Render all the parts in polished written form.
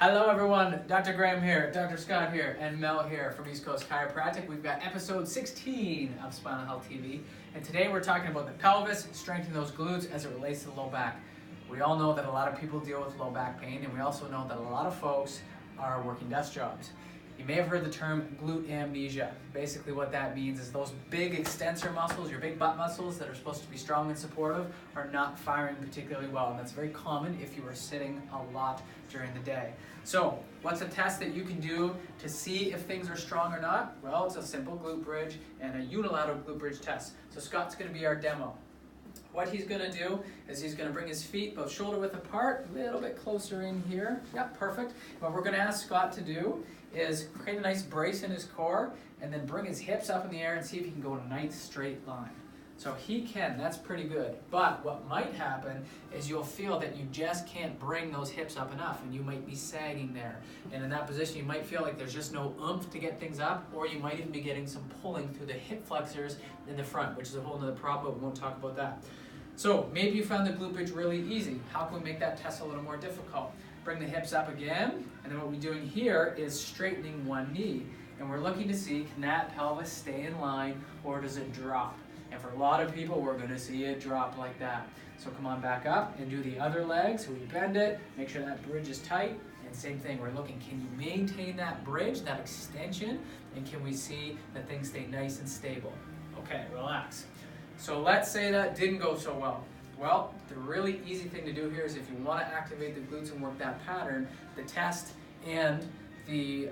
Hello everyone, Dr. Graham here, Dr. Scott here, and Mel here from East Coast Chiropractic. We've got episode 16 of Spinal Health TV, and today we're talking about the pelvis, strengthening those glutes as it relates to the low back. We all know that a lot of people deal with low back pain, and we also know that a lot of folks are working desk jobs. You may have heard the term glute amnesia. Basically what that means is those big extensor muscles, your big butt muscles that are supposed to be strong and supportive, are not firing particularly well. And that's very common if you are sitting a lot during the day. So what's a test that you can do to see if things are strong or not? Well, it's a simple glute bridge and a unilateral glute bridge test. So Scott's going to be our demo. What he's going to do is he's going to bring his feet both shoulder width apart, a little bit closer in here. Yep, perfect. What we're going to ask Scott to do is create a nice brace in his core and then bring his hips up in the air and see if he can go in a nice straight line. So he can, that's pretty good. But what might happen is you'll feel that you just can't bring those hips up enough and you might be sagging there. And in that position you might feel like there's just no oomph to get things up, or you might even be getting some pulling through the hip flexors in the front, which is a whole other problem, but we won't talk about that. So maybe you found the glute bridge really easy. How can we make that test a little more difficult? Bring the hips up again, and then what we're doing here is straightening one knee. And we're looking to see, can that pelvis stay in line or does it drop? And for a lot of people, we're going to see it drop like that. So come on back up and do the other leg. So we bend it, make sure that bridge is tight. And same thing, we're looking, can you maintain that bridge, that extension? And can we see that things stay nice and stable? Okay, relax. So let's say that didn't go so well. Well, the really easy thing to do here is if you want to activate the glutes and work that pattern, the test and the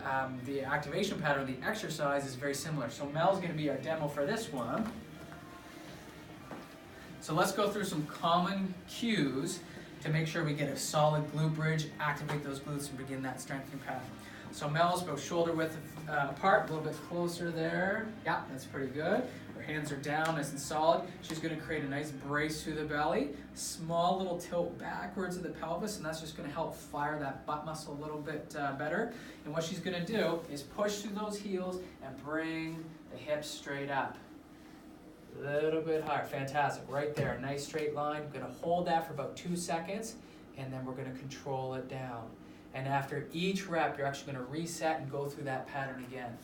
activation pattern, the exercise is very similar. So Mel's going to be our demo for this one. So let's go through some common cues to make sure we get a solid glute bridge, activate those glutes, and begin that strengthening pattern. So Mel's both shoulder width apart, a little bit closer there. Yeah, that's pretty good. Her hands are down, nice and solid. She's going to create a nice brace through the belly, small little tilt backwards of the pelvis, and that's just going to help fire that butt muscle a little bit better. And what she's going to do is push through those heels and bring the hips straight up. A little bit higher, fantastic, right there, nice straight line. We're going to hold that for about 2 seconds, and then we're going to control it down. And after each rep, you're actually going to reset and go through that pattern again.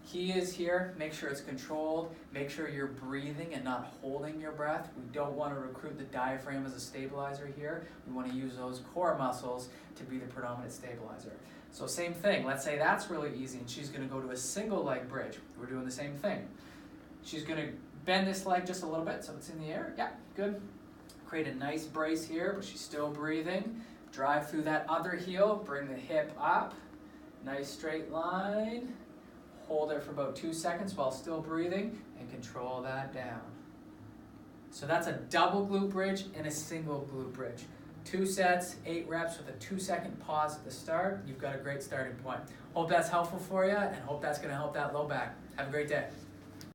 Key is here, make sure it's controlled, make sure you're breathing and not holding your breath. We don't want to recruit the diaphragm as a stabilizer here. We want to use those core muscles to be the predominant stabilizer. So same thing, let's say that's really easy and she's going to go to a single leg bridge. We're doing the same thing. She's going to bend this leg just a little bit so it's in the air. Yeah, good. Create a nice brace here, but she's still breathing. Drive through that other heel, bring the hip up, nice straight line. Hold it for about 2 seconds while still breathing and control that down. So that's a double glute bridge and a single glute bridge. 2 sets, 8 reps with a 2-second pause at the start. You've got a great starting point. Hope that's helpful for you and hope that's going to help that low back. Have a great day.